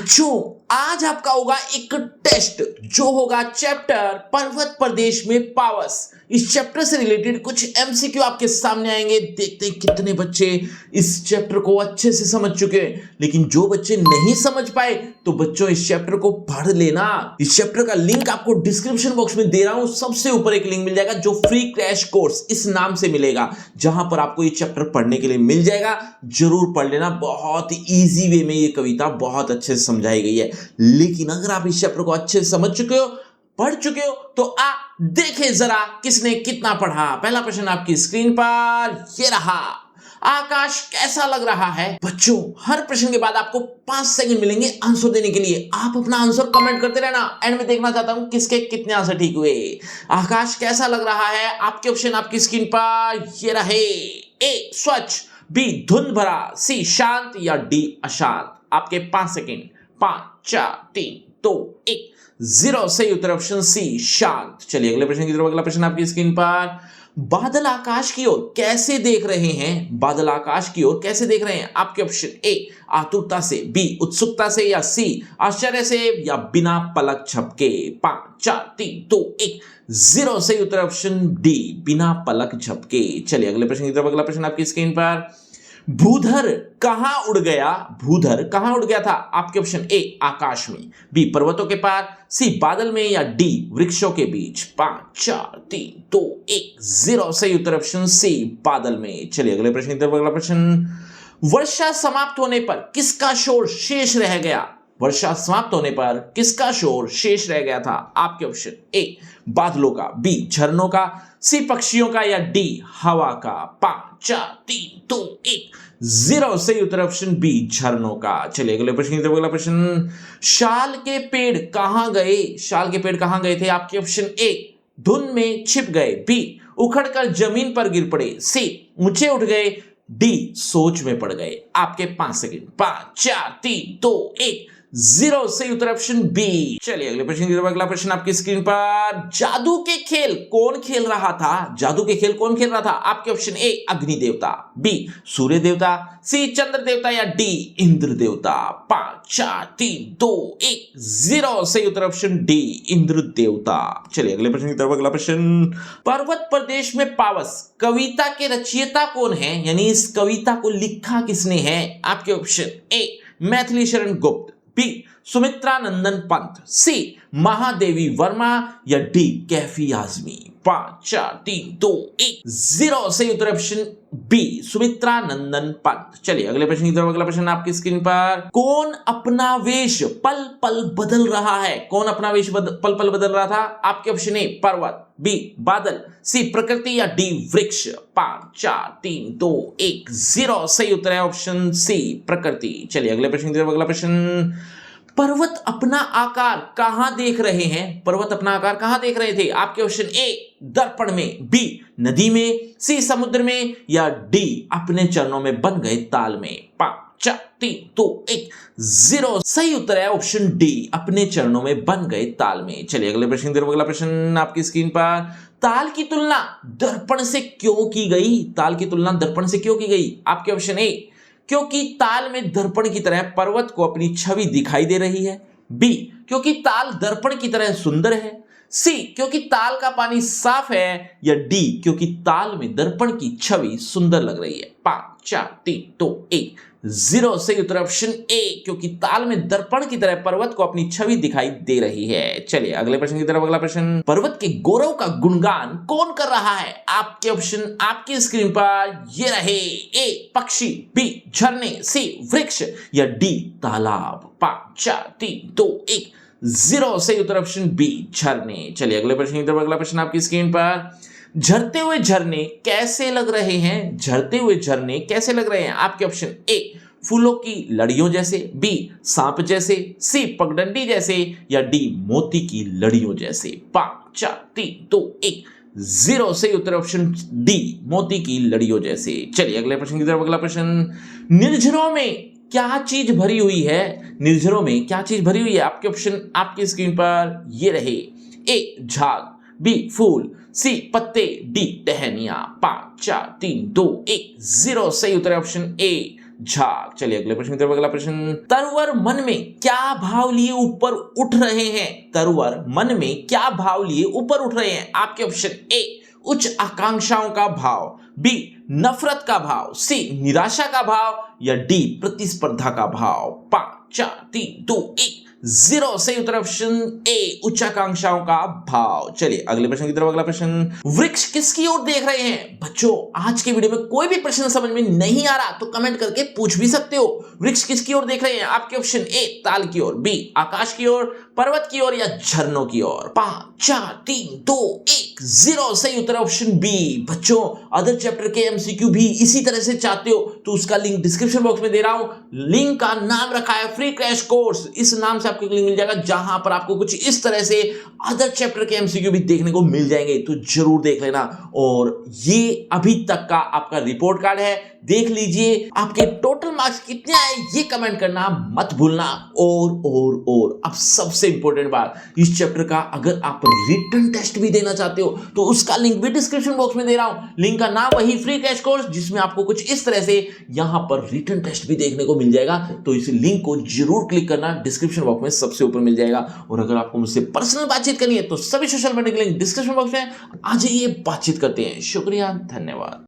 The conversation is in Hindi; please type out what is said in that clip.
बच्चों आज आपका होगा एक टेस्ट जो होगा चैप्टर पर्वत प्रदेश में पावस। इस चैप्टर से रिलेटेड कुछ एमसीक्यू आपके सामने आएंगे। देखते हैं कितने बच्चे इस चैप्टर को अच्छे से समझ चुके हैं। लेकिन जो बच्चे नहीं समझ पाए तो बच्चों इस चैप्टर को पढ़ लेना। इस चैप्टर का लिंक आपको डिस्क्रिप्शन बॉक्स में दे रहा हूं। सबसे ऊपर एक लिंक मिल जाएगा जो फ्री क्रैश कोर्स इस नाम से मिलेगा, जहां पर आपको ये चैप्टर पढ़ने के लिए मिल जाएगा। जरूर पढ़ लेना। बहुत इजी वे में ये कविता बहुत अच्छे से समझाई गई है। लेकिन अगर आप इस चैप्टर को अच्छे से समझ चुके हो, पढ़ चुके हो, तो देखें जरा किसने कितना पढ़ा। पहला प्रश्न आपकी स्क्रीन पर ये रहा। आकाश कैसा लग रहा है? बच्चों हर प्रश्न के बाद आपको 5 सेकंड मिलेंगे आंसर देने के लिए। आप अपना आंसर कमेंट करते रहना। एंड में देखना चाहता हूं किसके कितने आंसर ठीक हुए। आकाश कैसा लग रहा है? आपके ऑप्शन आपकी स्क्रीन पर ये रहे। ए स्वच्छ, बी धुंध भरा, सी शांत या डी अशांत। आपके 5 सेकंड। 5 4 3 2 1 0। सही उत्तर ऑप्शन सी शांत। चलिए अगले प्रश्न की तरफ। अगला प्रश्न आपकी स्क्रीन पर। बादल आकाश की ओर कैसे देख रहे हैं? बादल आकाश की ओर कैसे देख रहे हैं? आपके ऑप्शन ए आतुरता से, बी उत्सुकता से, या सी आश्चर्य से, या बिना पलक झपके। 5 4 3 2 1 0। सही उत्तर ऑप्शन डी बिना पलक झपके। चलिए अगले प्रश्न की तरफ। अगला प्रश्न आपकी स्क्रीन पर। भूधर कहां उड़ गया? भूधर कहां उड़ गया था? आपके ऑप्शन ए आकाश में, बी पर्वतों के पार, सी बादल में, या डी वृक्षों के बीच। 5 4 3 2 1 0। सही उत्तर ऑप्शन सी बादल में। चलिए अगले प्रश्न की तरफ। अगला प्रश्न। वर्षा समाप्त होने पर किसका शोर शेष रह गया? वर्षा समाप्त होने पर किसका शोर शेष रह गया था? आपके ऑप्शन ए बादलों का, बी झरनों का, सी पक्षियों का, या डी हवा का। 5 4 3 2 1 0। सही उत्तर ऑप्शन बी झरनों का। चलिए अगले प्रश्न की तरफ। अगला प्रश्न। शाल के पेड़ कहां गए? शाल के पेड़ कहां गए थे? आपके ऑप्शन ए धुंध में छिप गए, बी उखड़कर जमीन पर गिर पड़े, सी ऊंचे उठ गए, डी सोच में पड़ गए। आपके 5 सेकंड। 5 4 3 2 1 0। सही उत्तर ऑप्शन बी। चलिए अगले प्रश्न की तरफ। अगला प्रश्न आपकी स्क्रीन पर। जादू के खेल कौन खेल रहा था? जादू के खेल कौन खेल रहा था? आपके ऑप्शन ए अग्नि देवता, बी सूर्य देवता, सी चंद्र देवता, या डी इंद्र देवता। 5 4 3 2 1 0। सही उत्तर ऑप्शन डी इंद्र देवता। चलिए अगले प्रश्न की तरफ। अगला प्रश्न। पर्वत प्रदेश में पावस कविता के रचयिता कौन है? यानी इस कविता को लिखा किसने है? आपके option A Maithili Sharan Gupt, B Sumitra नंदन पंत, सी महादेवी वर्मा, या डी कैफी आजमी। 5 4 3 2 1 0। सही उत्तर ऑप्शन बी सुमित्रा नंदन पंत। चलिए अगले प्रश्न की तरफ। अगला प्रश्न आपकी स्क्रीन पर। कौन अपना वेश पल पल बदल रहा है? कौन अपना वेश पल पल बदल रहा था? आपके ऑप्शन ए पर्वत, बी बादल, सी प्रकृति, या डी वृक्ष। 5 4 3 2 1 0। सही उत्तर है ऑप्शन सी प्रकृति। चलिए अगले प्रश्न की तरफ। अगला प्रश्न। पर्वत अपना आकार कहां देख रहे हैं? पर्वत अपना आकार कहां देख रहे थे? आपके ऑप्शन ए दर्पण में, बी नदी में, सी समुद्र में, या डी अपने चरणों में बन गए ताल में। 5 4 3 2 1 0। सही उत्तर है ऑप्शन डी अपने चरणों में बन गए ताल में। चलिए अगले प्रश्न की तरफ। अगला प्रश्न आपकी स्क्रीन पर। ताल की तुलना दर्पण से क्यों की गई? ताल की तुलना दर्पण से क्यों की गई? आपके ऑप्शन ए क्योंकि ताल में दर्पण की तरह पर्वत को अपनी छवि दिखाई दे रही है, बी क्योंकि ताल दर्पण की तरह सुंदर है, सी क्योंकि ताल का पानी साफ है, या डी क्योंकि ताल में दर्पण की छवि सुंदर लग रही है। 5 4 3 2 1 0। सही उत्तर ऑप्शन ए क्योंकि ताल में दर्पण की तरह पर्वत को अपनी छवि दिखाई दे रही है। चलिए अगले प्रश्न की तरफ। अगला प्रश्न। पर्वत के गौरव का गुणगान कौन कर रहा है? आपके ऑप्शन आपकी स्क्रीन पर ये रहे। ए पक्षी, बी झरने, सी वृक्ष, या डी तालाब। 5 4 3 2 1 0। सही उत्तर ऑप्शन बी झरने। चलिए अगले प्रश्न की तरफ। अगला प्रश्न आपकी स्क्रीन पर। झरते हुए झरने कैसे लग रहे हैं? झरते हुए झरने कैसे लग रहे हैं? आपके ऑप्शन ए फूलों की लड़ियों जैसे, बी सांप जैसे, सी पगडंडी जैसे, या डी मोती की लड़ियों जैसे। 5 4 3 2 1 0। सही उत्तर ऑप्शन डी मोती की लड़ियों जैसे। चलिए अगले प्रश्न की तरफ। अगला प्रश्न। निर्झरों में क्या चीज भरी हुई है? निर्झरों में क्या चीज भरी हुई है? आपके ऑप्शन आपकी स्क्रीन पर ये रहे। ए झाग, बी फूल, सी पत्ते, डी टहनियां। 5 4 3 2 1 0। सही उत्तर है ऑप्शन ए झाग। चलिए अगले प्रश्न की तरफ। अगला प्रश्न, तरवर मन में क्या भाव लिए ऊपर उठ रहे हैं? तरवर मन में क्या भाव लिए ऊपर उठ रहे हैं? आपके ऑप्शन ए उच्च आकांक्षाओं का भाव, बी नफरत का भाव, सी निराशा का भाव, या डी प्रतिस्पर्धा का भाव। 5 4 3 2 1 0। सही उत्तर ऑप्शन ए उच्चाकांक्षाओं का भाव। चलिए अगले प्रश्न की तरफ। अगला प्रश्न, वृक्ष किसकी ओर देख रहे हैं? बच्चों आज के वीडियो में कोई भी प्रश्न समझ में नहीं आ रहा तो कमेंट करके पूछ भी सकते हो। वृक्ष किसकी ओर देख रहे हैं? आपके ऑप्शन ए ताल की ओर, बी आकाश की ओर, पर्वत की ओर, या झरनों की ओर। 5 4 3 2 1 0। सही उत्तर ऑप्शन बी। बच्चों अदर चैप्टर के एमसीक्यू भी इसी तरह से चाहते हो तो उसका लिंक डिस्क्रिप्शन बॉक्स में दे रहा हूं। लिंक का नाम रखा है फ्री क्रैश कोर्स। इस नाम से आपको लिंक मिल जाएगा जहां पर आपको कुछ इस तरह से अदर चैप्टर के एमसीक्यू भी देखने को मिल जाएंगे, तो जरूर देख लेना। और ये अभी तक का आपका रिपोर्ट कार्ड है, देख लीजिए। आपके टोटल मार्क्स कितने आए ये कमेंट करना मत भूलना। और अब सबसे इंपॉर्टेंट बात, इस चैप्टर का अगर आप रिटन टेस्ट भी देना चाहते हो तो उसका लिंक भी डिस्क्रिप्शन बॉक्स में दे रहा हूं। लिंक का नाम वही फ्री क्रैश कोर्स, जिसमें आपको कुछ इस तरह से यहां पर रिटन टेस्ट भी देखने को मिल जाएगा। तो इस लिंक को जरूर क्लिक करना, डिस्क्रिप्शन बॉक्स में सबसे ऊपर मिल जाएगा। और अगर आपको मुझसे पर्सनल बातचीत करनी है तो सभी सोशल मीडिया के लिंक डिस्क्रिप्शन बॉक्स में आ जाइए, बातचीत करते हैं। शुक्रिया, धन्यवाद।